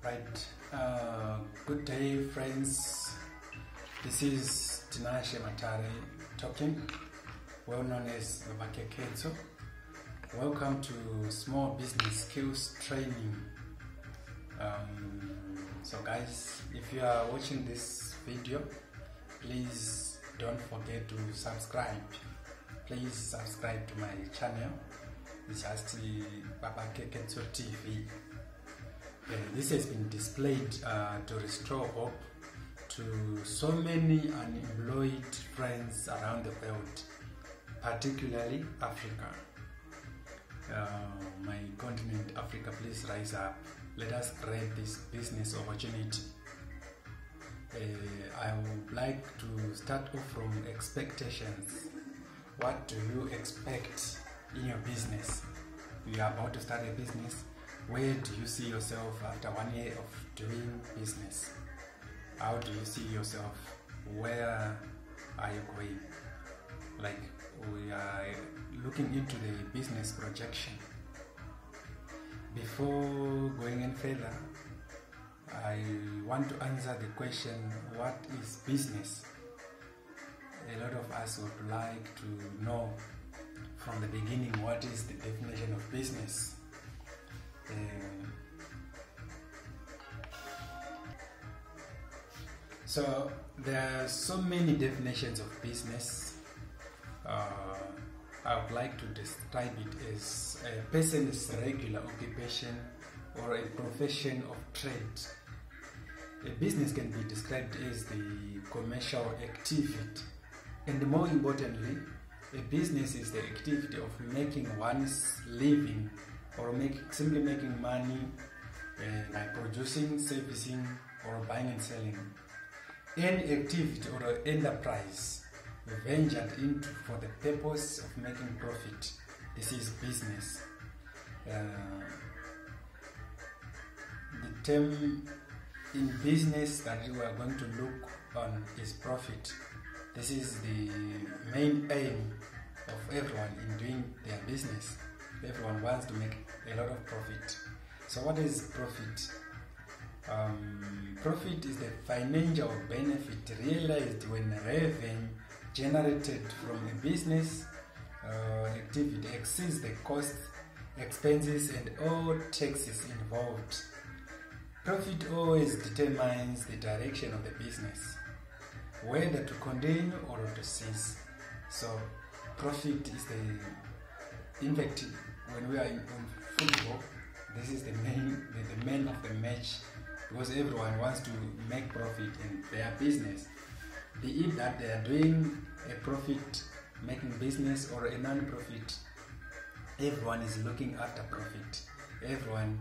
Right, good day friends. This is Tinashe Matare talking, well known as Vakekezo. Welcome to Small Business Skills Training. So guys, if you are watching this video, please don't forget to subscribe. Please subscribe to my channel. It's just Vakekezo TV. This has been displayed to restore hope to so many unemployed friends around the world, particularly Africa. My continent, Africa, please rise up. Let us grab this business opportunity. I would like to start off from expectations. What do you expect in your business? You are about to start a business. Where do you see yourself after 1 year of doing business? How do you see yourself? Where are you going? Like, we are looking into the business projection. Before going any further, I want to answer the question, what is business? A lot of us would like to know from the beginning what is the definition of business. So there are so many definitions of business. I would like to describe it as a person's regular occupation or a profession of trade. A business can be described as the commercial activity, and more importantly, a business is the activity of making one's living or simply making money by producing, servicing, or buying and selling. Any activity or enterprise ventured into for the purpose of making profit. This is business. The term in business that we are going to look on is profit. This is the main aim of everyone in doing their business. Everyone wants to make a lot of profit. So what is profit? Profit is the financial benefit realized when revenue generated from a business activity exceeds the costs, expenses, and all taxes involved. Profit always determines the direction of the business, whether to continue or to cease. So profit is in fact, when we are in football, this is the main of the match, because everyone wants to make profit in their business. Be it that they are doing a profit-making business or a non-profit, everyone is looking after profit. Everyone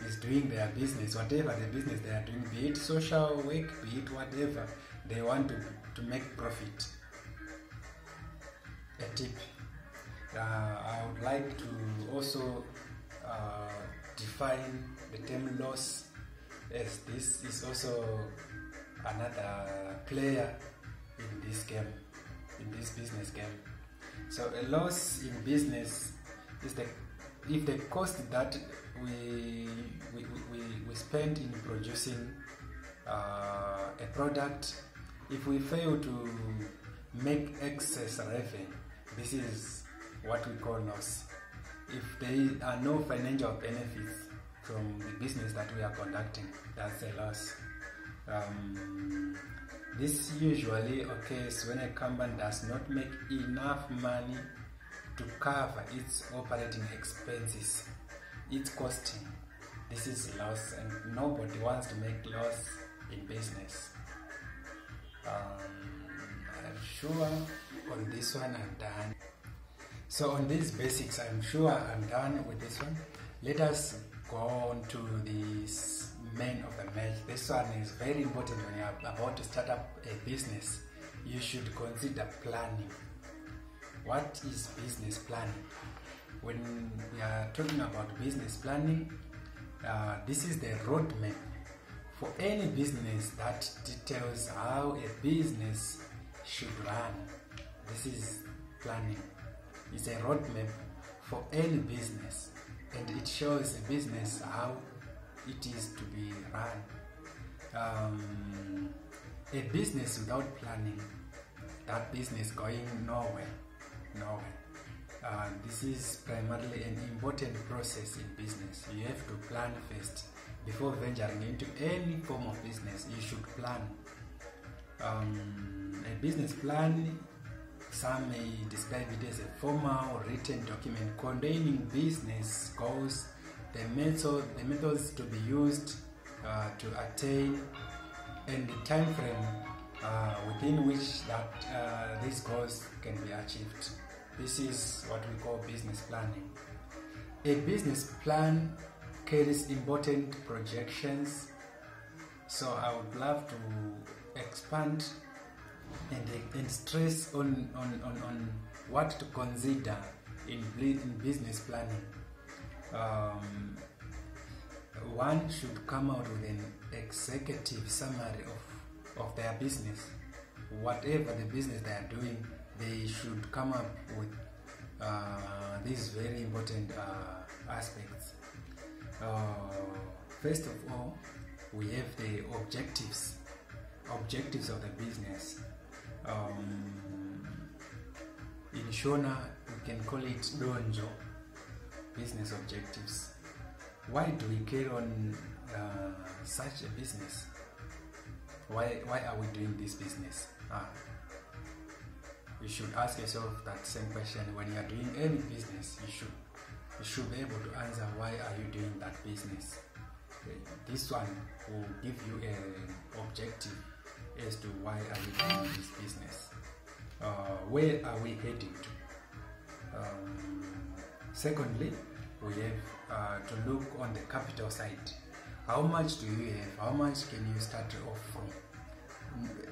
is doing their business, whatever the business they are doing, be it social work, be it whatever, they want to make profit. A tip. I would like to also define the term loss, as this is also another player in this game, in this business game. So a loss in business is if the cost that we spend in producing a product, if we fail to make excess revenue, this is what we call loss. If there are no financial benefits from the business that we are conducting, that's a loss. This usually occurs when a company does not make enough money to cover its operating expenses, its costing. This is loss, and nobody wants to make loss in business. I'm sure on this one I'm done. So on these basics, I'm sure I'm done with this one. Let us go on to this main of the match. This one is very important when you're about to start up a business. You should consider planning. What is business planning? When we are talking about business planning, this is the roadmap for any business that details how a business should run. This is planning. It's a roadmap for any business, and it shows a business how it is to be run. A business without planning, that business going nowhere. This is primarily an important process in business. You have to plan first. Before venturing into any form of business, you should plan. A business plan, some may describe it as a formal or written document containing business goals, the methods to be used to attain, and the time frame within which these goals can be achieved. This is what we call business planning. A business plan carries important projections, so I would love to expand and stress on what to consider in business planning. One should come out with an executive summary of their business. Whatever the business they are doing, they should come up with these very important aspects. First of all, we have the objectives of the business. In Shona, we can call it donjo, business objectives. Why do we carry on such a business? Why are we doing this business? You should ask yourself that same question when you are doing any business. You should be able to answer, why are you doing that business? This one will give you an objective as to why are you doing this business. Where are we heading to? Secondly, we have to look on the capital side. How much do you have? How much can you start off from?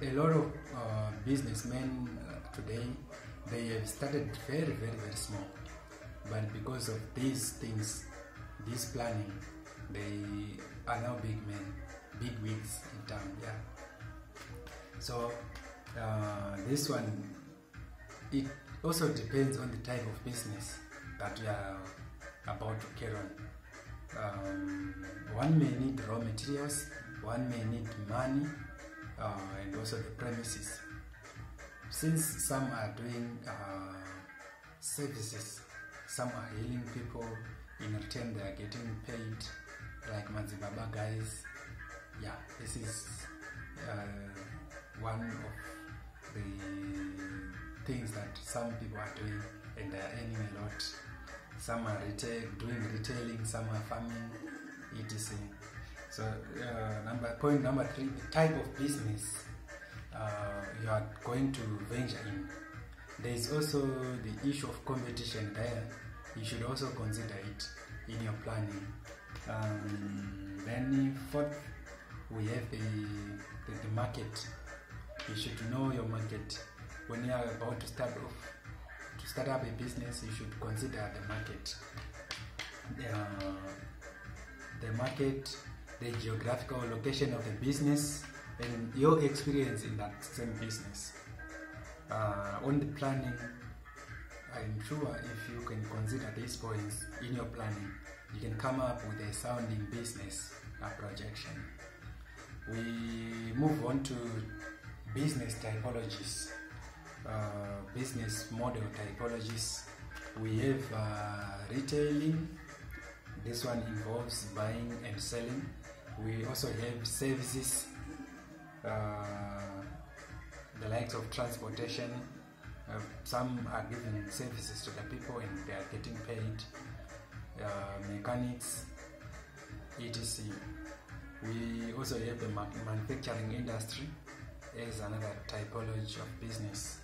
A lot of businessmen today, they have started very, very, very small, but because of these things, this planning, they are now big men, big wigs in town. Yeah. So this one, it also depends on the type of business that you are about to carry on. One may need raw materials, one may need money, and also the premises. Since some are doing services, some are healing people, in return they are getting paid, like Mazibaba guys. Yeah, this is one of the things that some people are doing, and they are earning a lot. Some are doing retailing, some are farming, etc. So point number 3, the type of business you are going to venture in. There is also the issue of competition there. You should also consider it in your planning. Then fourth, we have the market. You should know your market. When you are about to start up a business, you should consider the market. The market, the geographical location of the business, and your experience in that same business. On the planning, I'm sure if you can consider these points in your planning, you can come up with a sounding business projection. We move on to business typologies, business model typologies. We have retailing. This one involves buying and selling. We also have services, the likes of transportation. Some are giving services to the people and they are getting paid. Mechanics, etc. We also have the manufacturing industry as another typology of business.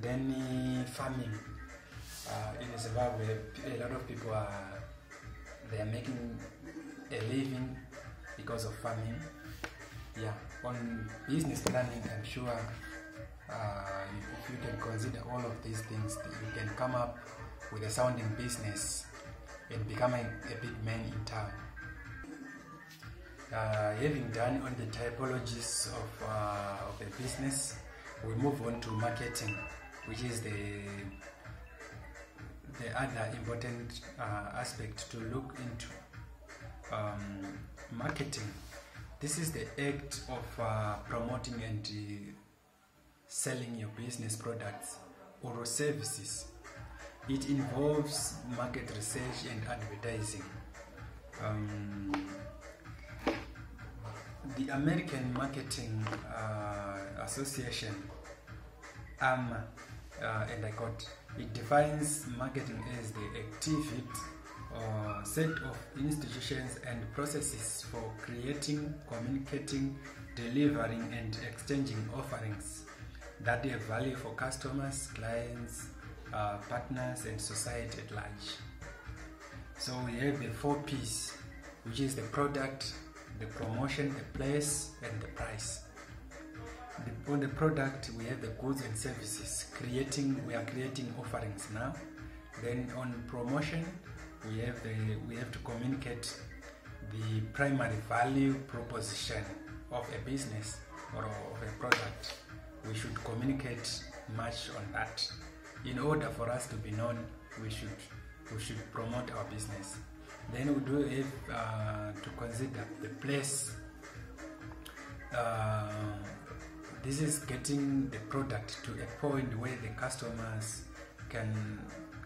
Then farming. In Zimbabwe, a lot of people are making a living because of farming. Yeah, on business planning, I'm sure if you can consider all of these things, you can come up with a sounding business and become a big man in town. Having done on the typologies of the business, we move on to marketing, which is the other important aspect to look into. Marketing. This is the act of promoting and selling your business products or services. It involves market research and advertising. The American Marketing Association, AMA, and I quote, it defines marketing as the activity or set of institutions and processes for creating, communicating, delivering, and exchanging offerings that have value for customers, clients, partners, and society at large. So we have the 4 P's, which is the product, the promotion, the place, and the price. On the product, we have the goods and services. We are creating offerings now. Then on promotion, we have to communicate the primary value proposition of a business or of a product. We should communicate much on that. In order for us to be known, we should promote our business. Then we do have to consider the place. This is getting the product to a point where the customers can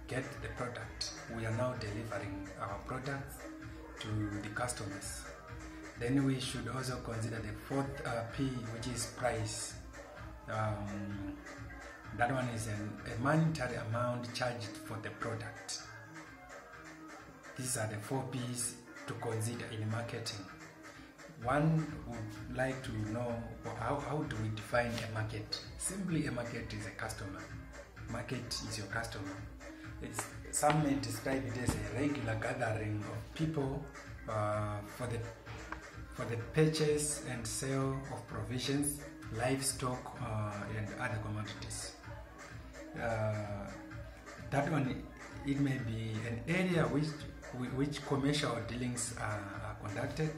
get the product. We are now delivering our products to the customers. Then we should also consider the 4th P, which is price. That one is a monetary amount charged for the product. These are the 4 P's to consider in marketing. One would like to know how do we define a market? Simply, a market is a customer. Market is your customer. Some may describe it as a regular gathering of people for the purchase and sale of provisions, livestock, and other commodities. That one, it may be an area which commercial dealings are conducted.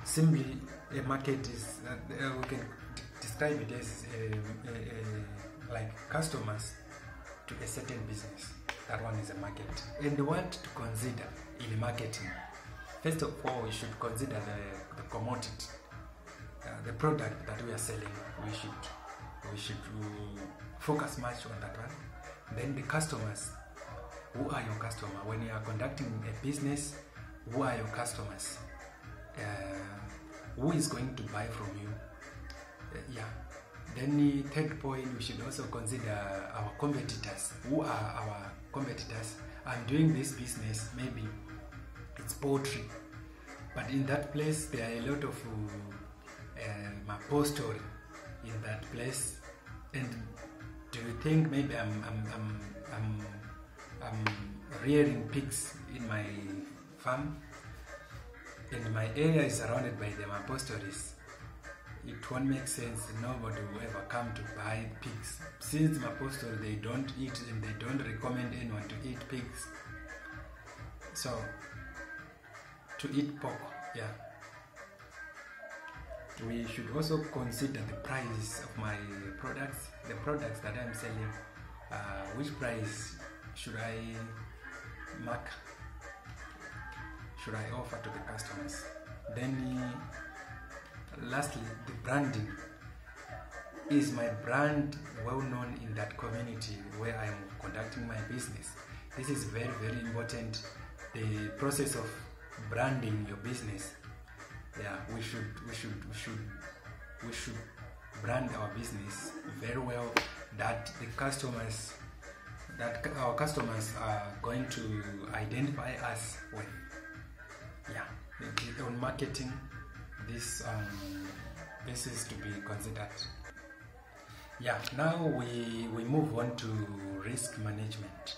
Simply, a market is we can describe it as like customers to a certain business. That one is a market. And what to consider in marketing? First of all, we should consider the commodity, the product that we are selling. We should focus much on that one. Then the customers. Who are your customers? When you are conducting a business, who are your customers? Who is going to buy from you? Then the 3rd point, we should also consider our competitors. Who are our competitors? I'm doing this business, maybe it's poultry, but in that place there are a lot of upholstery in that place. And do you think maybe I'm rearing pigs in my farm and my area is surrounded by the upholsteries? It won't make sense. Nobody will ever come to buy pigs. Since upholstery, they don't eat and they don't recommend anyone to eat pigs. So, to eat pork, we should also consider the price of my products, the products that I'm selling. Which price should I mark? Should I offer to the customers? Then lastly, the branding. Is my brand well known in that community where I am conducting my business? This is very, very important. The process of branding your business. We should brand our business very well, that our customers are going to identify us with. On marketing, this is to be considered. Now we move on to risk management.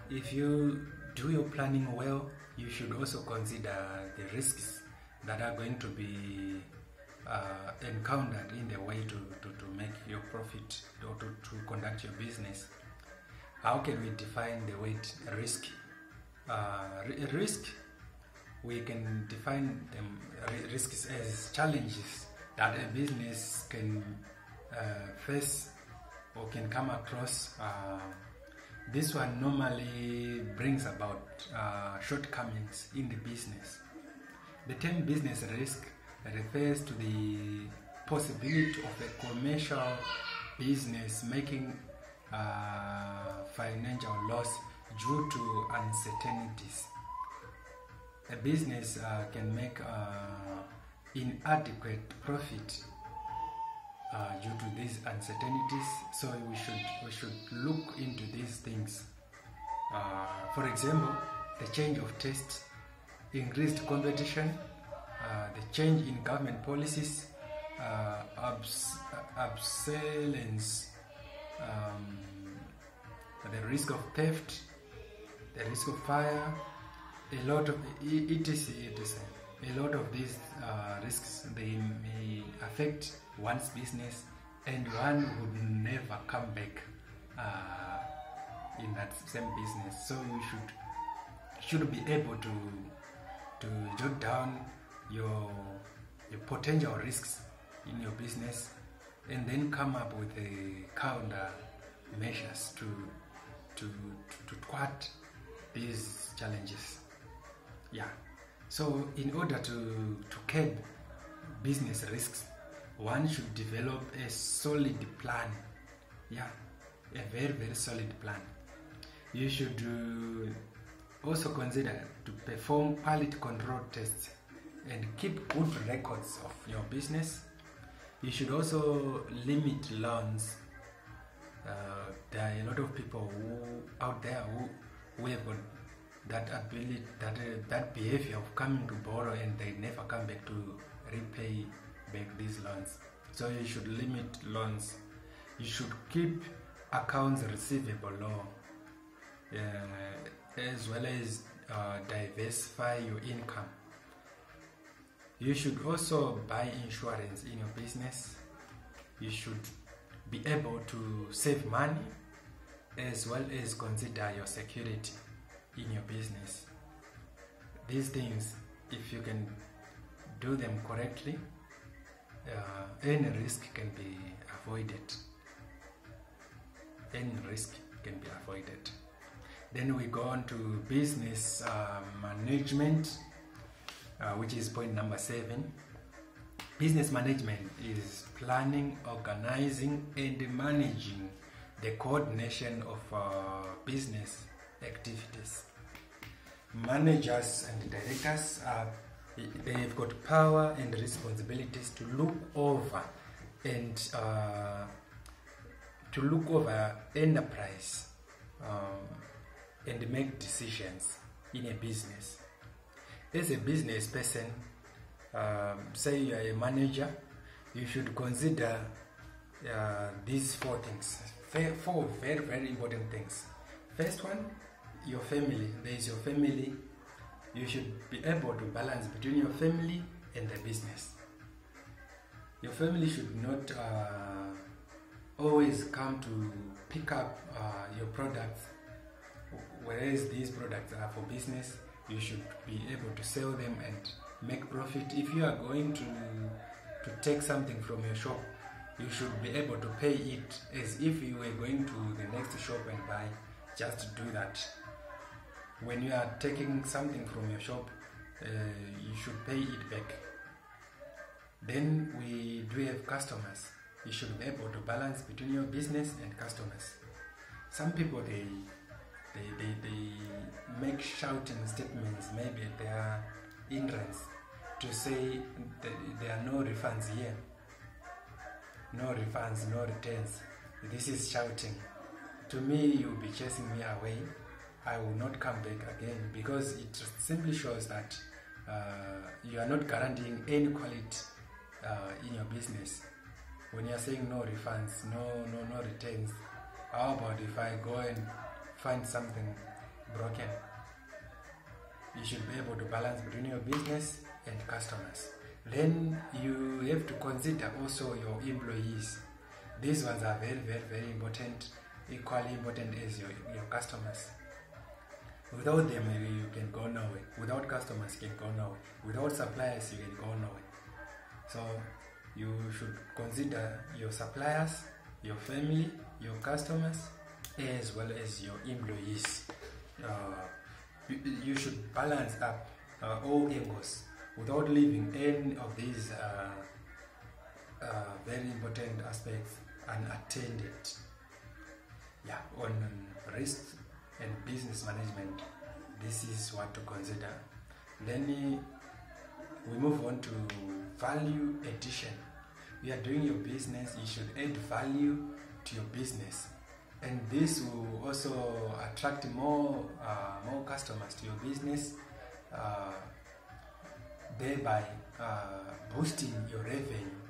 If you do your planning well, you should also consider the risks that are going to be encountered in the way to make your profit or to conduct your business. How can we define the word risk? Risk, we can define them risks as challenges that a business can face or can come across This one normally brings about shortcomings in the business. The term business risk refers to the possibility of a commercial business making financial loss due to uncertainties. A business can make inadequate profit due to these uncertainties, so we should look into these things. For example, the change of taste, increased competition, the change in government policies, obsolescence, the risk of theft, the risk of fire, a lot of etc. A lot of these risks, they may affect one's business, and one would never come back in that same business. So you should be able to jot down your potential risks in your business, and then come up with a counter measures to thwart these challenges. Yeah. So in order to curb business risks, one should develop a solid plan. Yeah, a very, very solid plan. You should also consider to perform quality control tests and keep good records of your business. You should also limit loans. There are a lot of people out there who have got that ability, that behavior of coming to borrow, and they never come back to repay back these loans. So you should limit loans. You should keep accounts receivable low, as well as diversify your income. You should also buy insurance in your business. You should be able to save money, as well as consider your security in your business. These things, if you can do them correctly, any risk can be avoided. Any risk can be avoided. Then we go on to business management, which is point number 7. Business management is planning, organizing, and managing the coordination of business activities. Managers and directors, they've got power and responsibilities to look over enterprise and make decisions in a business. As a business person, say you are a manager, you should consider these 4 things. 4 very, very important things. First one, your family. There is your family. You should be able to balance between your family and the business. Your family should not always come to pick up your products, whereas these products are for business. You should be able to sell them and make profit. If you are going to take something from your shop, you should be able to pay it as if you were going to the next shop and buy. Just do that. When you are taking something from your shop, you should pay it back. Then we do have customers. You should be able to balance between your business and customers. Some people, they make shouting statements, maybe at their entrance, to say there are no refunds here, no refunds, no returns. This is shouting. To me, you'll be chasing me away. I will not come back again, because it simply shows that you are not guaranteeing any quality in your business. When you are saying no refunds, no returns, how about if I go and find something broken? You should be able to balance between your business and customers. Then you have to consider also your employees. These ones are very, very, very important, equally important as your customers. Without them, you can go nowhere. Without customers, you can go nowhere. Without suppliers, you can go nowhere. So you should consider your suppliers, your family, your customers, as well as your employees. You should balance up all angles without leaving any of these very important aspects unattended. Yeah, on risk and business management, this is what to consider. Then we move on to value addition. You are doing your business, you should add value to your business, and this will also attract more customers to your business, thereby boosting your revenue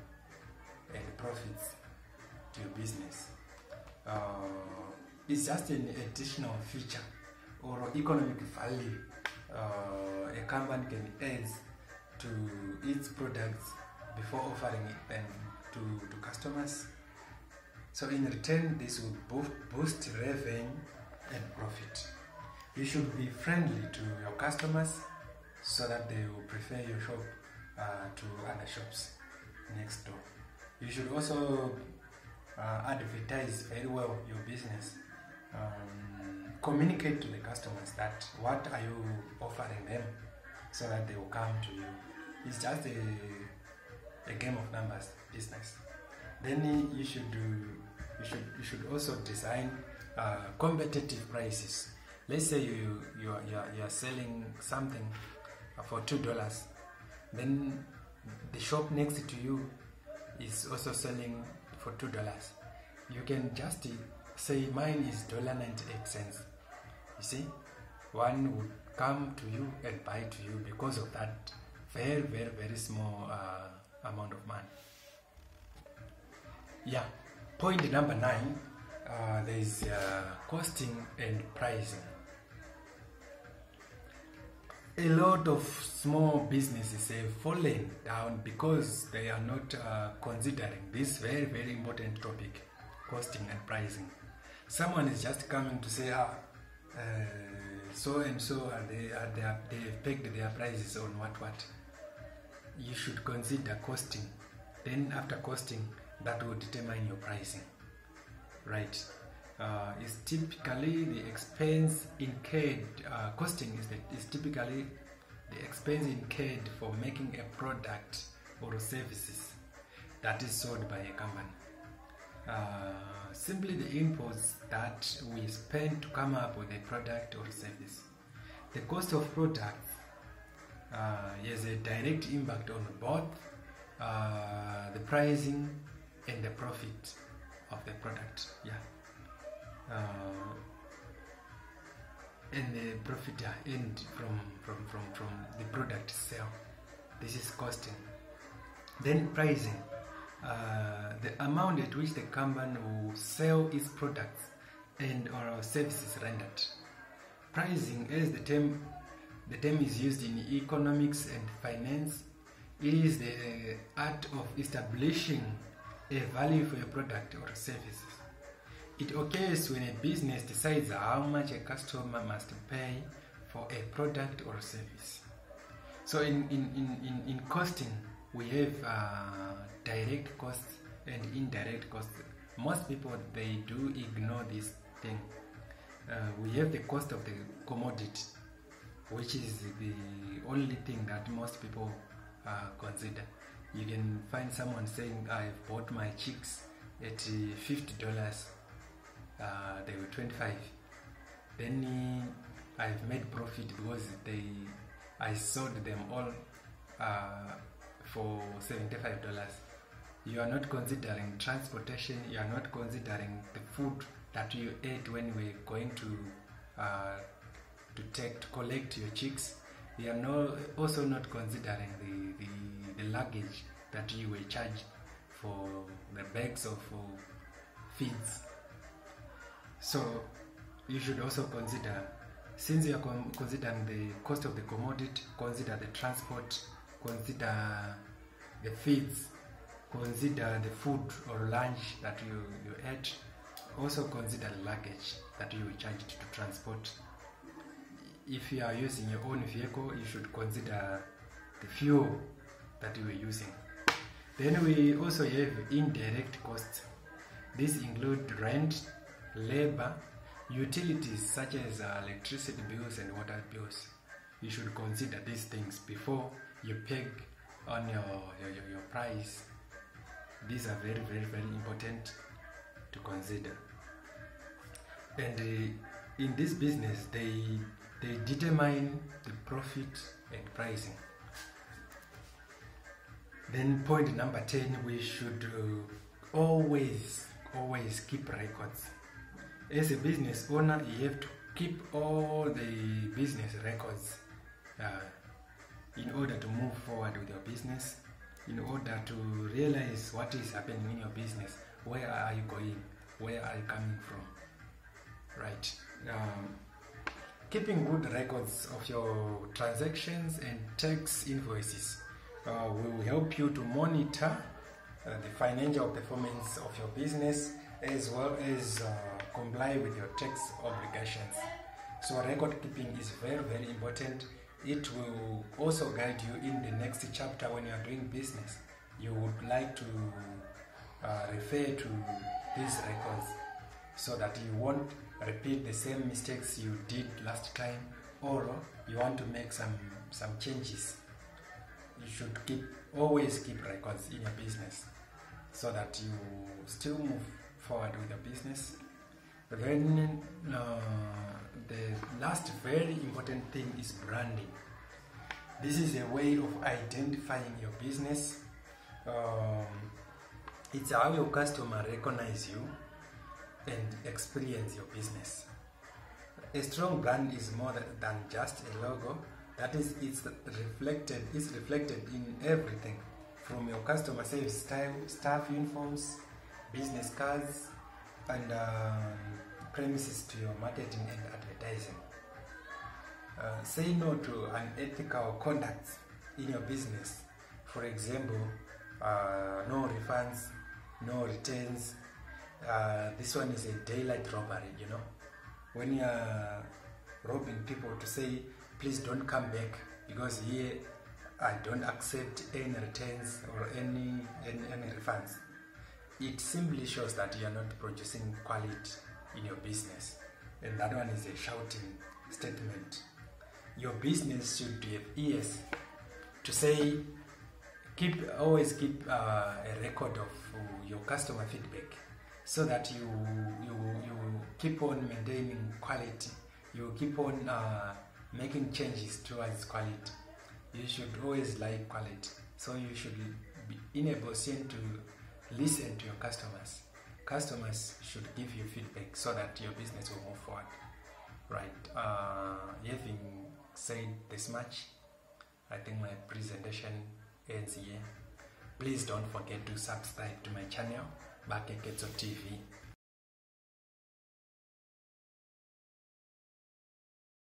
and profits to your business. It's just an additional feature or economic value a company can add to its products before offering it to customers. So in return, this will boost revenue and profit. You should be friendly to your customers so that they will prefer your shop to other shops next door. You should also advertise very well your business. Communicate to the customers that what are you offering them so that they will come to you. It's just a game of numbers business. Then you should also design competitive prices. Let's say you are selling something for $2, then the shop next to you is also selling for $2. You can just say mine is $0.98. You see, one would come to you and buy to you because of that very, very, very small amount of money. Yeah. Point number 9, there is costing and pricing. A lot of small businesses have fallen down because they are not considering this very, very important topic, costing and pricing. Someone is just coming to say, so and so they have pegged their prices on what. You should consider costing. Then after costing, that will determine your pricing, right? It's typically the expense incurred. Costing is typically the expense incurred for making a product or services that is sold by a company. Simply the inputs that we spend to come up with a product or service. The cost of product has a direct impact on both the pricing and the profit of the product. And the profit end from the product sale. This is costing. Then pricing, the amount at which the company will sell its products and or services rendered. Pricing, as the term is used in economics and finance, it is the art of establishing a value for a product or services. It occurs when a business decides how much a customer must pay for a product or service. So in costing, we have direct costs and indirect costs. Most people, they do ignore this thing. We have the cost of the commodity, which is the only thing that most people consider. You can find someone saying, I've bought my chicks at $50, they were 25. Then I've made profit because I sold them all for $75. You are not considering transportation, you are not considering the food that you ate when you were going to collect your chicks. You are also not considering the luggage that you were charged for the bags of feeds. So you should also consider, since you are considering the cost of the commodity, consider the transport, consider the feeds, consider the food or lunch that you ate, also consider the luggage that you were charged to transport. If you are using your own vehicle, you should consider the fuel that you were using. Then we also have indirect costs. These include rent, labor, Utilities such as electricity bills and water bills. You should consider these things before you peg on your price. These are very, very, very important to consider. And in this business, they determine the profit and pricing. Then point number 10, we should always keep records. As a business owner, you have to keep all the business records in order to move forward with your business, in order to realize what is happening in your business. Where are you going? Where are you coming from? Right. Keeping good records of your transactions and tax invoices will help you to monitor the financial performance of your business, as well as comply with your tax obligations. So record keeping is very, very important. It will also guide you in the next chapter when you are doing business. You would like to refer to these records so that you won't repeat the same mistakes you did last time, or you want to make some changes. You should always keep records in your business so that you still move forward with your business. Then the last very important thing is branding. This is a way of identifying your business. It's how your customer recognize you and experience your business. A strong brand is more than just a logo. That is, it's reflected in everything, from your customer service style, staff uniforms, business cards, and premises to your marketing and advertising. Say no to unethical conduct in your business. For example, no refunds, no returns. This one is a daylight robbery, you know. When you are robbing people, to say, please don't come back, because here I don't accept any returns or any refunds. It simply shows that you are not producing quality in your business, and that one is a shouting statement. Your business should have ears to say, always keep a record of your customer feedback, so that you keep on maintaining quality. You keep on making changes towards quality. You should always like quality, so you should be in a position to listen to your customers. Customers should give you feedback so that your business will move forward. Right. Having said this much, I think my presentation ends here. Please don't forget to subscribe to my channel, Bakeketso TV.